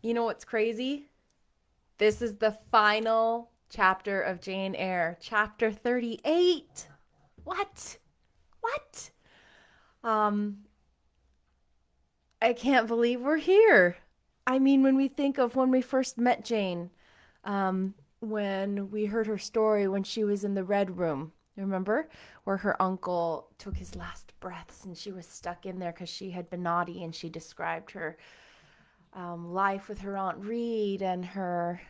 You know what's crazy? This is the final chapter of Jane Eyre, chapter 38. What? What? Um, I can't believe we're here. I mean, when we think of when we first met Jane, when we heard her story when she was in the Red Room, remember? Where her uncle took his last breaths and she was stuck in there because she had been naughty, and she described her life with her Aunt Reed and her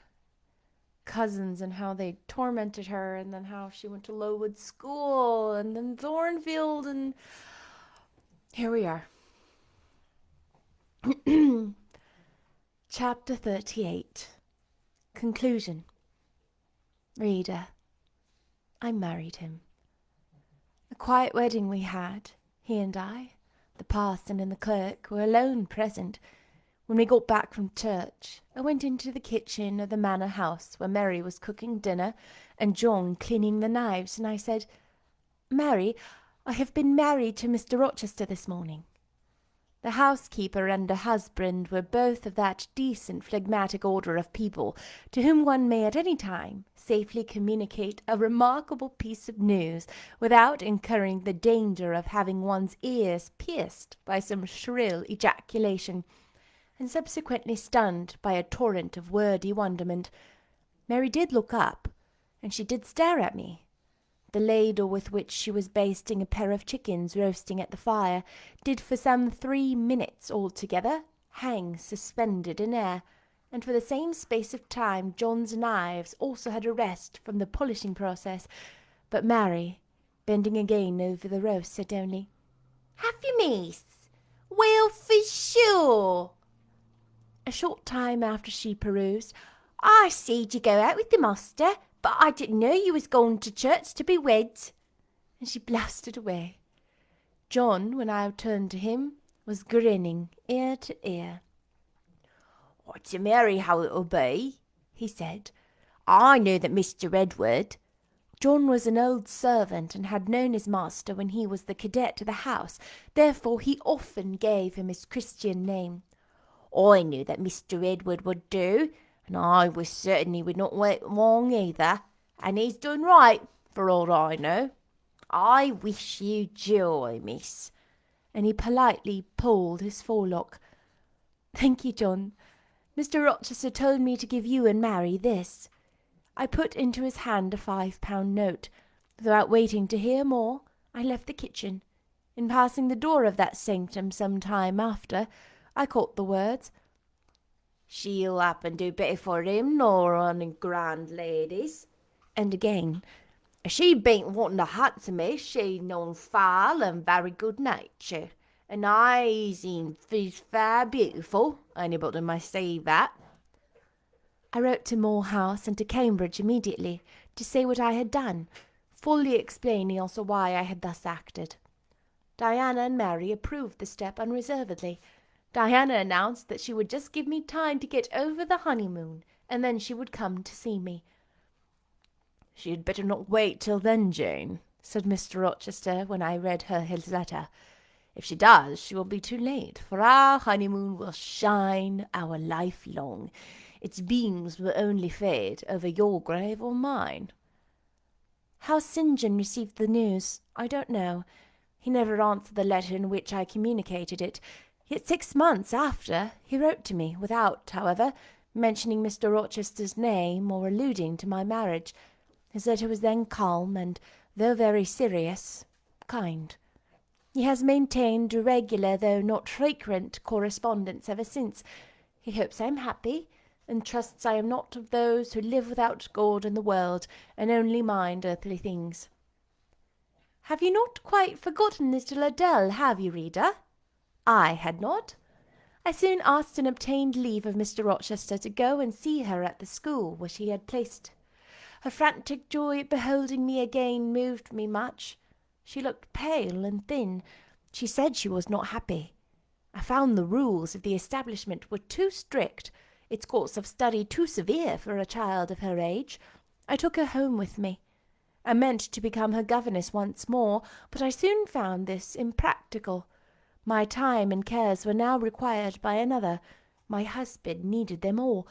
cousins and how they tormented her, and then how she went to Lowood School and then Thornfield, and here we are. Chapter 38. Conclusion. Reader, I married him. A quiet wedding we had, he and I. The parson and the clerk were alone present. When we got back from church, I went into the kitchen of the manor house where Mary was cooking dinner and John cleaning the knives, and I said, "Mary, I have been married to Mr. Rochester this morning." The housekeeper and her husband were both of that decent, phlegmatic order of people to whom one may at any time safely communicate a remarkable piece of news without incurring the danger of having one's ears pierced by some shrill ejaculation, and subsequently stunned by a torrent of wordy wonderment. Mary did look up, and she did stare at me. The ladle with which she was basting a pair of chickens roasting at the fire did for some 3 minutes altogether hang suspended in air, and for the same space of time John's knives also had a rest from the polishing process, but Mary, bending again over the roast, said only, "Have you, miss? Well, for sure." A short time after she perused, "I seed you go out with the master, but I didn't know you was gone to church to be wed," and she blustered away. John, when I turned to him, was grinning ear to ear. "To marry how it'll be," he said. "I knew that Mr. Edward—" John was an old servant and had known his master when he was the cadet of the house, therefore he often gave him his Christian name. "I knew that Mr. Edward would do, and I was certain he would not wait long either, and he's done right, for all I know. I wish you joy, miss," and he politely pulled his forelock. "Thank you, John. Mr. Rochester told me to give you and Mary this." I put into his hand a £5 note. Without waiting to hear more, I left the kitchen. In passing the door of that sanctum some time after, I caught the words, "She'll happen do better for him nor any grand ladies," and again, "She bean't wanting a handsome miss, she known foul and very good nature, and eyes in fair beautiful, anybody may say that." I wrote to Moor House and to Cambridge immediately to say what I had done, fully explaining also why I had thus acted. Diana and Mary approved the step unreservedly. Diana announced that she would just give me time to get over the honeymoon, and then she would come to see me. "She had better not wait till then, Jane," said Mr. Rochester when I read her his letter. "If she does, she will be too late, for our honeymoon will shine our life long. Its beams will only fade over your grave or mine." How St. John received the news, I don't know. He never answered the letter in which I communicated it. Yet 6 months after, he wrote to me, without, however, mentioning Mr. Rochester's name or alluding to my marriage. His letter was then calm, and, though very serious, kind. He has maintained a regular, though not frequent, correspondence ever since. He hopes I am happy, and trusts I am not of those who live without God in the world, and only mind earthly things. Have you not quite forgotten little Adele, have you, reader? I had not. I soon asked and obtained leave of Mr. Rochester to go and see her at the school where she had placed. Her frantic joy at beholding me again moved me much. She looked pale and thin. She said she was not happy. I found the rules of the establishment were too strict, its course of study too severe for a child of her age. I took her home with me. I meant to become her governess once more, but I soon found this impracticable. My time and cares were now required by another, My husband needed them all,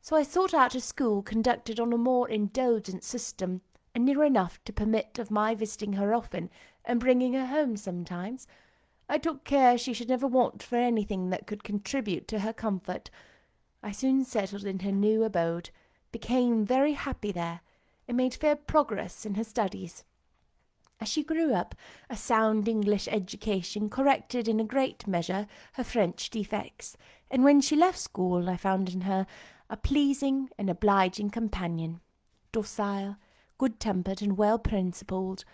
so I sought out a school conducted on a more indulgent system, and near enough to permit of my visiting her often and bringing her home sometimes. I took care she should never want for anything that could contribute to her comfort. I soon settled in her new abode, became very happy there, and made fair progress in her studies. As she grew up, a sound English education corrected in a great measure her French defects, and when she left school I found in her a pleasing and obliging companion, docile, good-tempered, and well-principled.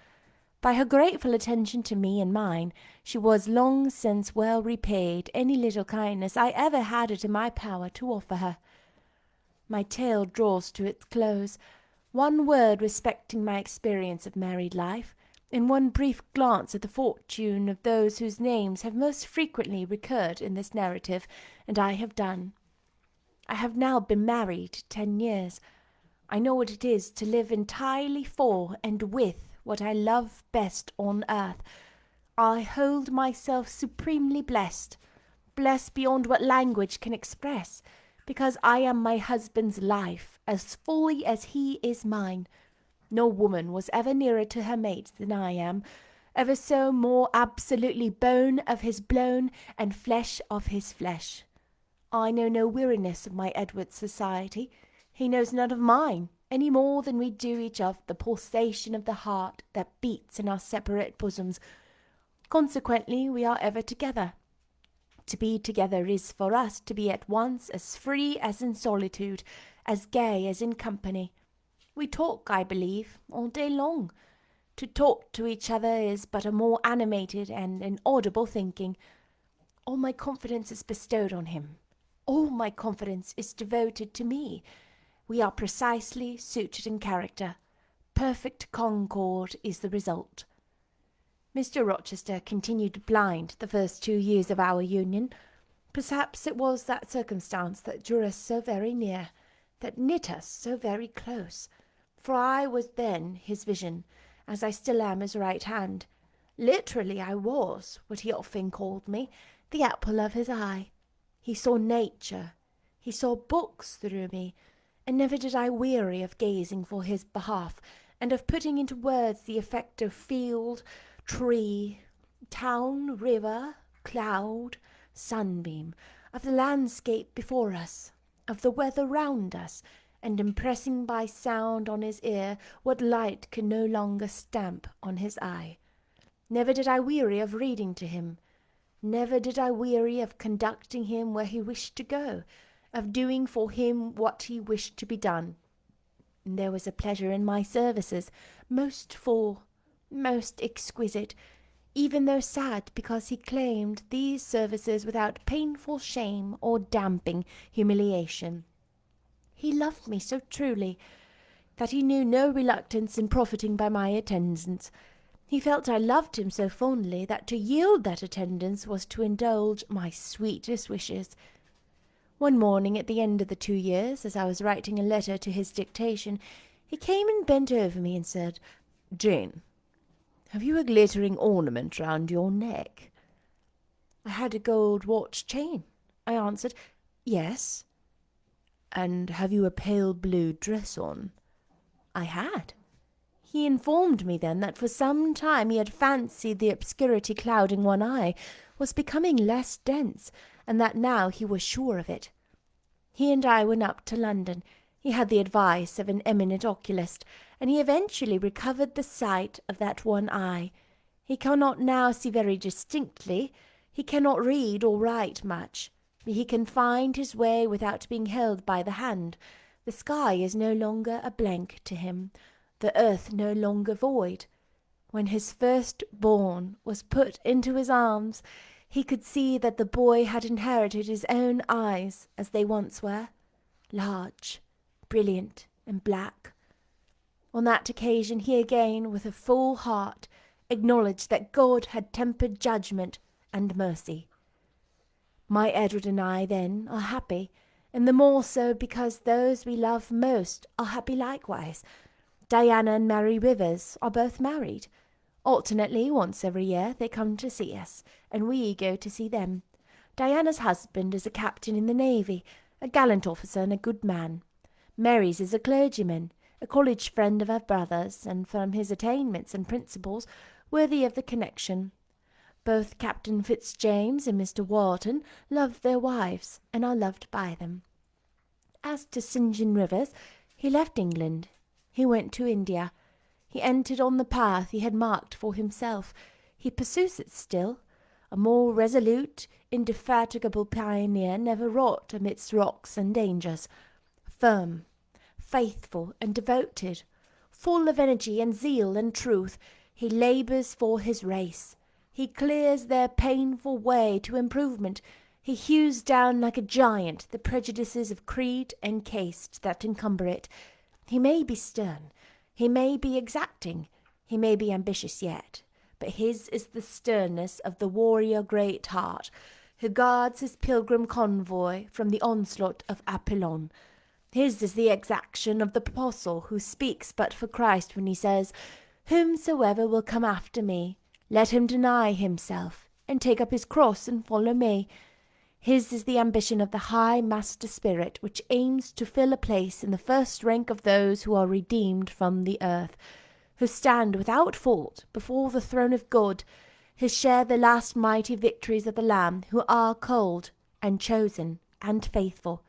By her grateful attention to me and mine, she was long since well repaid any little kindness I ever had it in my power to offer her. My tale draws to its close. One word respecting my experience of married life, and one brief glance at the fortune of those whose names have most frequently recurred in this narrative, and I have done. I have now been married 10 years. I know what it is to live entirely for and with what I love best on earth. I hold myself supremely blessed beyond what language can express, because I am my husband's life as fully as he is mine. No woman was ever nearer to her mate than I am, ever so more absolutely bone of his bone and flesh of his flesh. I know no weariness of my Edward's society. He knows none of mine, any more than we do each of the pulsation of the heart that beats in our separate bosoms. Consequently, we are ever together. To be together is for us to be at once as free as in solitude, as gay as in company. We talk, I believe, all day long. To talk to each other is but a more animated and an audible thinking. All my confidence is bestowed on him. All my confidence is devoted to me. We are precisely suited in character. Perfect concord is the result. Mr. Rochester continued blind the first 2 years of our union. Perhaps it was that circumstance that drew us so very near, that knit us so very close, for I was then his vision, as I still am his right hand. Literally I was, what he often called me, the apple of his eye. He saw nature, he saw books through me, and never did I weary of gazing for his behalf, and of putting into words the effect of field, tree, town, river, cloud, sunbeam, of the landscape before us, of the weather round us, and impressing by sound on his ear what light can no longer stamp on his eye. Never did I weary of reading to him. Never did I weary of conducting him where he wished to go, of doing for him what he wished to be done. And there was a pleasure in my services, most full, most exquisite, even though sad, because he claimed these services without painful shame or damping humiliation. He loved me so truly that he knew no reluctance in profiting by my attendance. He felt I loved him so fondly that to yield that attendance was to indulge my sweetest wishes. One morning at the end of the 2 years, as I was writing a letter to his dictation, he came and bent over me and said, "Jane, have you a glittering ornament round your neck?" I had a gold watch chain. I answered, "Yes." "And have you a pale blue dress on?" I had. He informed me then that for some time he had fancied the obscurity clouding one eye was becoming less dense, and that now he was sure of it. He and I went up to London. He had the advice of an eminent oculist, and he eventually recovered the sight of that one eye. He cannot now see very distinctly. He cannot read or write much. He can find his way without being held by the hand. The sky is no longer a blank to him, the earth no longer void. When his first-born was put into his arms, he could see that the boy had inherited his own eyes as they once were, large, brilliant, and black. On that occasion he again, with a full heart, acknowledged that God had tempered judgment and mercy. My Edward and I, then, are happy, and the more so because those we love most are happy likewise. Diana and Mary Rivers are both married. Alternately, once every year, they come to see us, and we go to see them. Diana's husband is a captain in the navy, a gallant officer and a good man. Mary's is a clergyman, a college friend of her brother's, and from his attainments and principles worthy of the connection. Both Captain Fitzjames and Mr. Wharton love their wives, and are loved by them. As to St. John Rivers, he left England. He went to India. He entered on the path he had marked for himself. He pursues it still. A more resolute, indefatigable pioneer never wrought amidst rocks and dangers. Firm, faithful, and devoted, full of energy and zeal and truth, he labours for his race. He clears their painful way to improvement. He hews down like a giant the prejudices of creed and caste that encumber it. He may be stern, he may be exacting, he may be ambitious yet, but his is the sternness of the warrior great heart, who guards his pilgrim convoy from the onslaught of Apollon. His is the exaction of the apostle who speaks but for Christ when he says, "Whomsoever will come after me, let him deny himself, and take up his cross and follow me." His is the ambition of the high master spirit which aims to fill a place in the first rank of those who are redeemed from the earth, who stand without fault before the throne of God, who share the last mighty victories of the Lamb, who are called and chosen and faithful.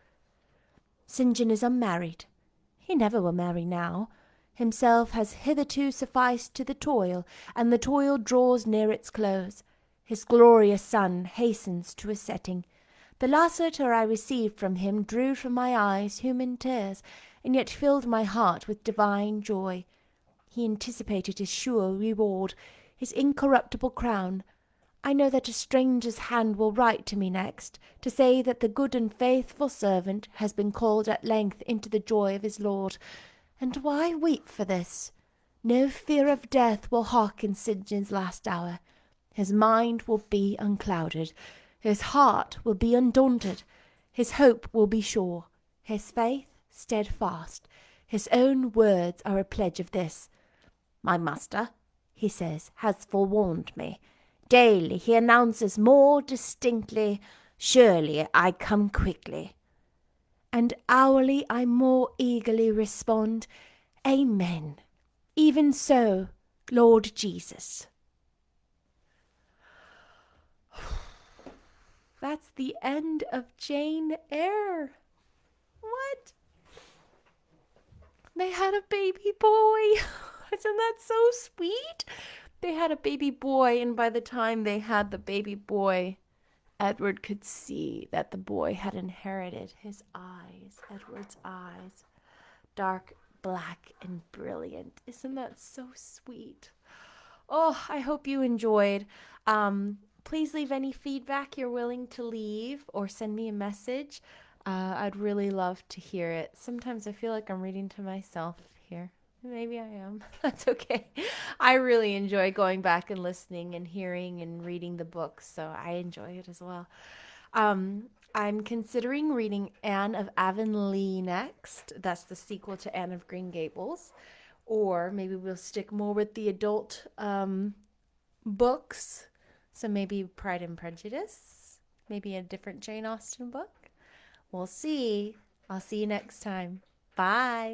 St. John is unmarried. He never will marry now. Himself has hitherto sufficed to the toil, and the toil draws near its close. His glorious sun hastens to his setting. The last letter I received from him drew from my eyes human tears, and yet filled my heart with divine joy. He anticipated his sure reward, his incorruptible crown. I know that a stranger's hand will write to me next, to say that the good and faithful servant has been called at length into the joy of his Lord. And why weep for this? No fear of death will hawk in St. John's last hour. His mind will be unclouded. His heart will be undaunted. His hope will be sure. His faith steadfast. His own words are a pledge of this. "My master," he says, "has forewarned me. Daily he announces more distinctly, 'Surely I come quickly.' And hourly I more eagerly respond, 'Amen. Even so, Lord Jesus.'" That's the end of Jane Eyre. What? They had a baby boy. Isn't that so sweet? They had a baby boy, and by the time they had the baby boy, Edward could see that the boy had inherited his eyes, Edward's eyes. Dark, black, and brilliant. Isn't that so sweet? Oh, I hope you enjoyed. Please leave any feedback you're willing to leave or send me a message. I'd really love to hear it. Sometimes I feel like I'm reading to myself here. Maybe I am. That's okay. I really enjoy going back and listening and hearing and reading the books, so I enjoy it as well. I'm considering reading Anne of Avonlea next. That's the sequel to Anne of Green Gables. Or maybe we'll stick more with the adult books. So maybe Pride and Prejudice. Maybe a different Jane Austen book. We'll see. I'll see you next time. Bye.